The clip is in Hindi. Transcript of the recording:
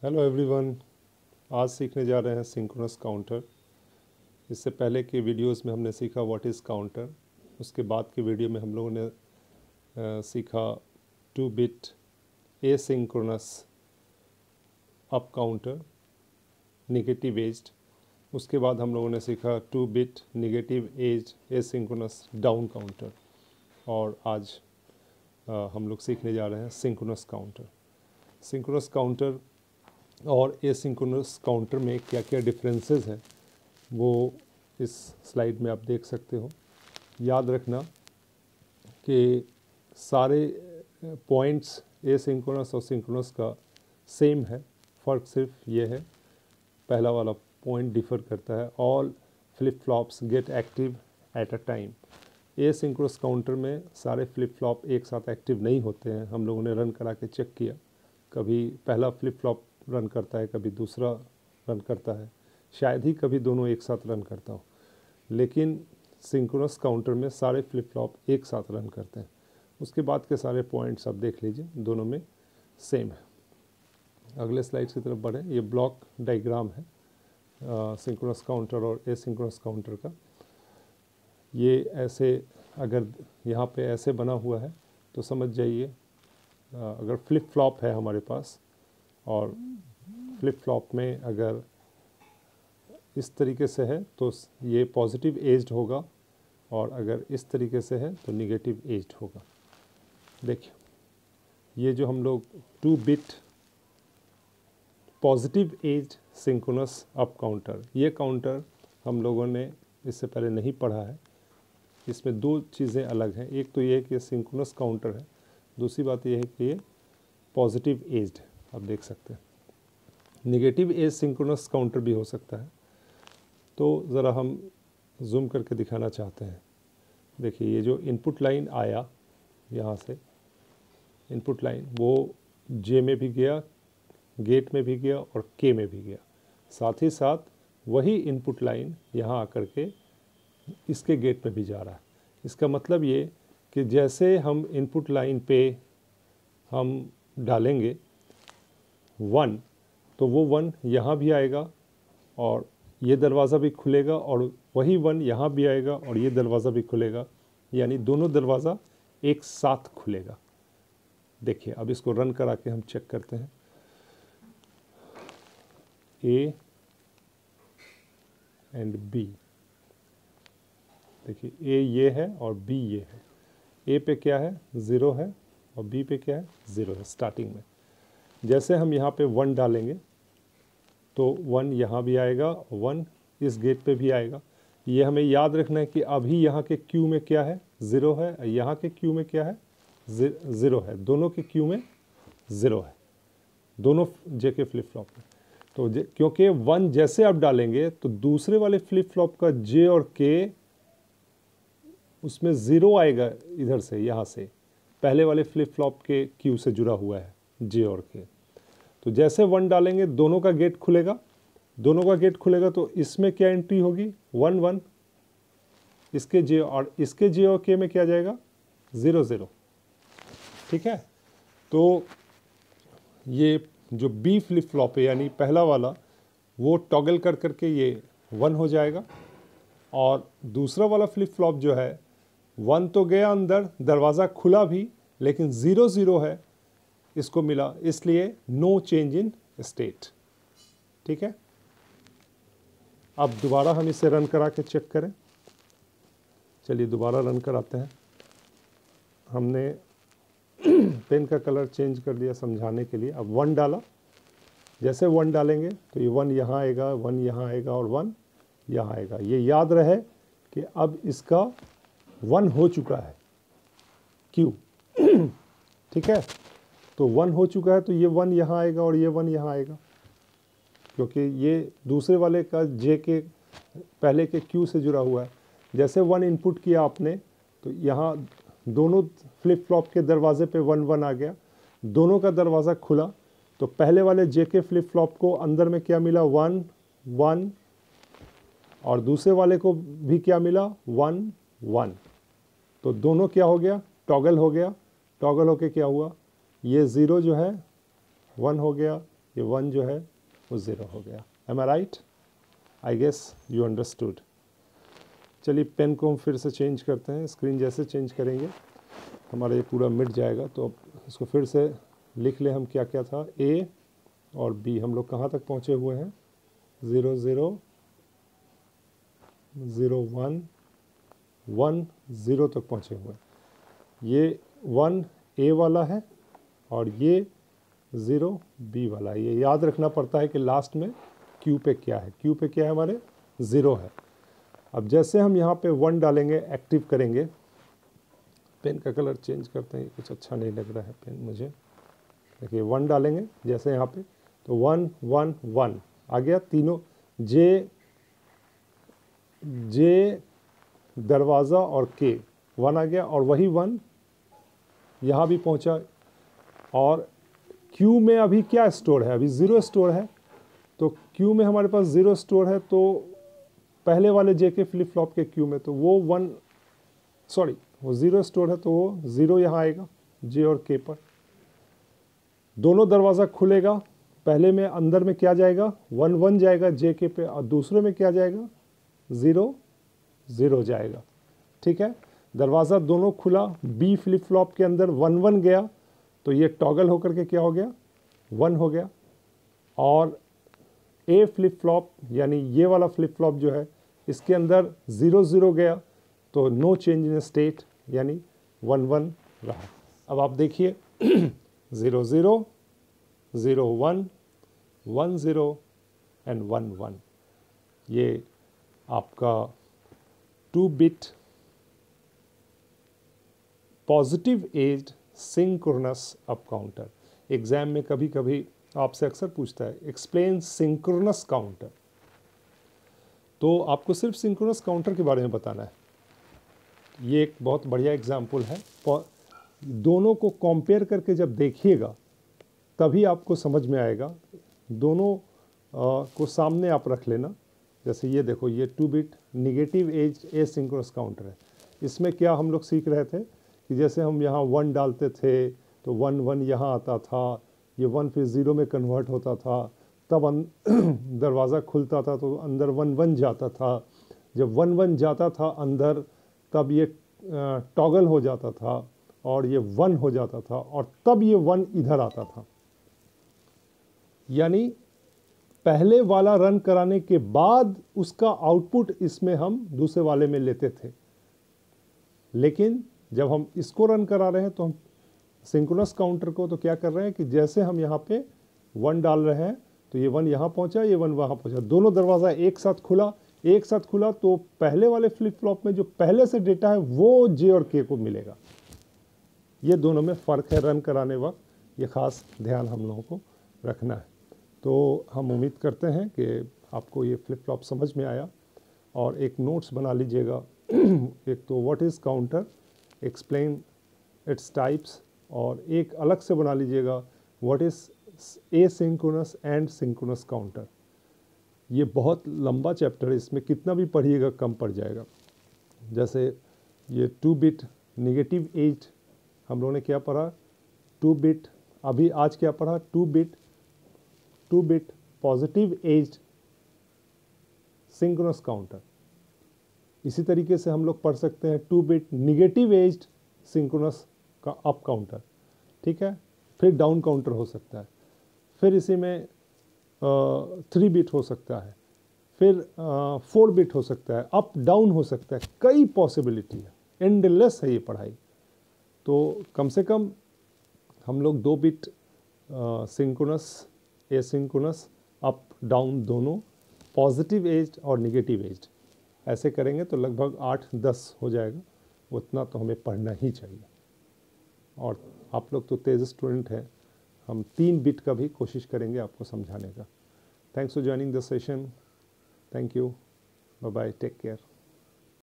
Hello everyone. आज सीखने जा रहे हैं सिंक्रोनस काउंटर। इससे पहले के वीडियोस में हमने सीखा व्हाट इज़ काउंटर। उसके बाद के वीडियो में हम लोगों ने सीखा 2 bit asynchronous up counter negative aged. उसके बाद हम लोगों ने सीखा 2 bit negative aged asynchronous down counter. और आज हम लोग सीखने जा रहे हैं सिंक्रोनस काउंटर। सिंक्रोनस काउंटर और एसिंक्रोनस काउंटर में क्या क्या डिफरेंसेस हैं वो इस स्लाइड में आप देख सकते हो। याद रखना कि सारे पॉइंट्स एसिंक्रोनस और सिंक्रोनस का सेम है, फ़र्क सिर्फ ये है, पहला वाला पॉइंट डिफ़र करता है। All flip flops gate active at a time. Asynchronous counter में सारे फ्लिप फ्लॉप एक साथ एक्टिव नहीं होते हैं। हम लोगों ने रन करा के चेक किया, कभी पहला फ्लिप फ्लॉप रन करता है, कभी दूसरा रन करता है, शायद ही कभी दोनों एक साथ रन करता हो। लेकिन सिंक्रोनस काउंटर में सारे फ्लिप फ्लॉप एक साथ रन करते हैं। उसके बाद के सारे पॉइंट्स आप देख लीजिए, दोनों में सेम है। अगले स्लाइड की तरफ बढ़े। ये ब्लॉक डायग्राम है सिंक्रोनस काउंटर और एसिंक्रोनस काउंटर का। ये ऐसे, अगर यहाँ पे ऐसे बना हुआ है तो समझ जाइए अगर फ्लिप फ्लॉप है हमारे पास और फ्लिप फ्लॉप में अगर इस तरीके से है तो ये पॉजिटिव एज्ड होगा, और अगर इस तरीके से है तो निगेटिव एज्ड होगा। देखिए, ये जो हम लोग 2 bit positive aged synchronous up counter, ये काउंटर हम लोगों ने इससे पहले नहीं पढ़ा है। इसमें दो चीज़ें अलग हैं। एक तो ये है कि सिंक्रोनस काउंटर है, दूसरी बात ये है कि ये पॉजिटिव एज्ड है। आप देख सकते हैं नेगेटिव एज सिंक्रोनस काउंटर भी हो सकता है। तो ज़रा हम जूम करके दिखाना चाहते हैं। देखिए, ये जो इनपुट लाइन आया यहाँ से, इनपुट लाइन वो जे में भी गया, गेट में भी गया और के में भी गया। साथ ही साथ वही इनपुट लाइन यहाँ आकर के इसके गेट में भी जा रहा है। इसका मतलब ये कि जैसे हम इनपुट लाइन पे हम डालेंगे 1, तो वो 1 यहाँ भी आएगा और ये दरवाज़ा भी खुलेगा, और वही 1 यहाँ भी आएगा और ये दरवाज़ा भी खुलेगा, यानी दोनों दरवाज़ा एक साथ खुलेगा। देखिए, अब इसको रन करा के हम चेक करते हैं। ए एंड बी, देखिए ए ये है और बी ये है। ए पे क्या है, 0 है, और बी पे क्या है, 0 है स्टार्टिंग में। जैसे हम यहाँ पे 1 डालेंगे तो 1 यहाँ भी आएगा, 1 इस गेट पे भी आएगा। ये हमें याद रखना है कि अभी यहाँ के क्यू में क्या है, 0 है, यहाँ के क्यू में क्या है, 0 है। दोनों के क्यू में 0 है, दोनों जे के फ्लिप फ्लॉप में। तो क्योंकि 1 जैसे आप डालेंगे तो दूसरे वाले फ्लिप फ्लॉप का जे और के उसमें 0 आएगा इधर से, यहाँ से पहले वाले फ्लिप फ्लॉप के क्यू से जुड़ा हुआ है जे और के। तो जैसे 1 डालेंगे दोनों का गेट खुलेगा, दोनों का गेट खुलेगा तो इसमें क्या एंट्री होगी, 1 1, इसके जे और के में क्या जाएगा, 0 0। ठीक है। तो ये जो बी फ्लिप फ्लॉप है यानी पहला वाला, वो टॉगल कर करके ये 1 हो जाएगा, और दूसरा वाला फ्लिप फ्लॉप जो है 1 तो गया अंदर, दरवाज़ा खुला भी, लेकिन 0 0 है, इसको मिला, इसलिए नो चेंज इन स्टेट। ठीक है। अब दोबारा हम इसे रन करा के चेक करें। चलिए दोबारा रन कराते हैं। हमने पेन का कलर चेंज कर दिया समझाने के लिए। अब 1 डाला, जैसे 1 डालेंगे तो ये 1 यहाँ आएगा, 1 यहाँ आएगा और 1 यहाँ आएगा। ये याद रहे कि अब इसका 1 हो चुका है क्यू। ठीक है। तो 1 हो चुका है तो ये 1 यहाँ आएगा और ये 1 यहाँ आएगा, क्योंकि ये दूसरे वाले का जे के पहले के क्यू से जुड़ा हुआ है। जैसे 1 इनपुट किया आपने तो यहाँ दोनों फ्लिप फ्लॉप के दरवाजे पे 1 1 आ गया, दोनों का दरवाज़ा खुला, तो पहले वाले जे के फ्लिप फ्लॉप को अंदर में क्या मिला, 1 1, और दूसरे वाले को भी क्या मिला, 1 1। तो दोनों क्या हो गया, टॉगल हो गया। टॉगल होके क्या हुआ, ये 0 जो है 1 हो गया, ये 1 जो है वो 0 हो गया। Am I right? I guess you understood. चलिए पेन को हम फिर से चेंज करते हैं। स्क्रीन जैसे चेंज करेंगे हमारा ये पूरा मिट जाएगा। तो अब इसको फिर से लिख ले हम क्या क्या था। ए और बी हम लोग कहाँ तक पहुँचे हुए हैं? 0 0 0 1 1 0 तक पहुँचे हुए हैं। ये 1 ए वाला है और ये 0 बी वाला है। ये याद रखना पड़ता है कि लास्ट में क्यू पे क्या है। क्यू पे क्या है? हमारे 0 है। अब जैसे हम यहाँ पे 1 डालेंगे, एक्टिव करेंगे, पेन का कलर चेंज करते हैं, कुछ अच्छा नहीं लग रहा है पेन मुझे। देखिए 1 डालेंगे जैसे यहाँ पे, तो 1 1 1 आ गया। तीनों जे दरवाज़ा और के 1 आ गया, और वही 1 यहाँ भी पहुँचा। और क्यू में अभी क्या स्टोर है? अभी 0 स्टोर है। तो क्यू में हमारे पास 0 स्टोर है, तो पहले वाले जे के फ्लिप फ्लॉप के क्यू में तो वो 0 स्टोर है, तो वो 0 यहाँ आएगा जे और के पर। दोनों दरवाज़ा खुलेगा। पहले में अंदर में क्या जाएगा? 1 1 जाएगा जे के पे, और दूसरे में क्या जाएगा? 0 0 जाएगा। ठीक है, दरवाज़ा दोनों खुला। बी फ्लिप फ्लॉप के अंदर 1 1 गया, तो ये टॉगल होकर के क्या हो गया? 1 हो गया। और ए फ्लिप फ्लॉप यानी ये वाला फ्लिप फ्लॉप जो है, इसके अंदर 0 0 गया, तो नो चेंज इन स्टेट यानी 1 1 रहा। अब आप देखिए 0 0 0 1 1 0 एंड 1 1, ये आपका 2 bit positive edge synchronous up counter. Exam में कभी कभी आपसे अक्सर पूछता है एक्सप्लेन सिंक्रोनस काउंटर, तो आपको सिर्फ सिंक्रोनस काउंटर के बारे में बताना है। ये एक बहुत बढ़िया एग्जाम्पल है। दोनों को कंपेयर करके जब देखिएगा तभी आपको समझ में आएगा। दोनों को सामने आप रख लेना। जैसे ये देखो, ये 2 bit negative as asynchronous counter है। इसमें क्या हम लोग सीख रहे थे कि जैसे हम यहाँ 1 डालते थे तो 1 1 यहाँ आता था, ये 1 फिर 0 में कन्वर्ट होता था, तब दरवाज़ा खुलता था तो अंदर 1 1 जाता था। जब 1 1 जाता था अंदर, तब ये टॉगल हो जाता था और ये 1 हो जाता था, और तब ये 1 इधर आता था। यानी पहले वाला रन कराने के बाद उसका आउटपुट इसमें हम दूसरे वाले में लेते थे। लेकिन जब हम इसको रन करा रहे हैं तो हम सिंक्रोनस काउंटर को तो क्या कर रहे हैं कि जैसे हम यहाँ पे 1 डाल रहे हैं तो ये 1 यहाँ पहुँचा, ये 1 वहाँ पहुँचा, दोनों दरवाज़ा एक साथ खुला, तो पहले वाले फ्लिप फ्लॉप में जो पहले से डेटा है वो जे और के को मिलेगा। ये दोनों में फ़र्क है रन कराने वक्त, ये ख़ास ध्यान हम लोगों को रखना है। तो हम उम्मीद करते हैं कि आपको ये फ्लिप फ्लॉप समझ में आया, और एक नोट्स बना लीजिएगा। एक तो what is counter, explain its types, और एक अलग से बना लीजिएगा what is asynchronous and synchronous counter. ये बहुत लंबा चैप्टर है, इसमें कितना भी पढ़िएगा कम पड़ जाएगा। जैसे ये 2 बिट निगेटिव एज हम लोगों ने क्या पढ़ा, 2 बिट, अभी आज क्या पढ़ा, 2 bit positive edge synchronous counter. इसी तरीके से हम लोग पढ़ सकते हैं 2 बिट निगेटिव एज सिंक्रोनस का अप काउंटर। ठीक है, फिर डाउन काउंटर हो सकता है, फिर इसी में 3 बिट हो सकता है, फिर 4 बिट हो सकता है, अप डाउन हो सकता है, कई पॉसिबिलिटी है, एंडलेस है ये पढ़ाई। तो कम से कम हम लोग 2 bit synchronous asynchronous up down दोनों, पॉजिटिव एज और निगेटिव एज, ऐसे करेंगे तो लगभग 8-10 हो जाएगा। उतना तो हमें पढ़ना ही चाहिए। और आप लोग तो तेज़ स्टूडेंट हैं, हम 3 बिट का भी कोशिश करेंगे आपको समझाने का। Thanks for joining the session. Thank you, bye bye, take care.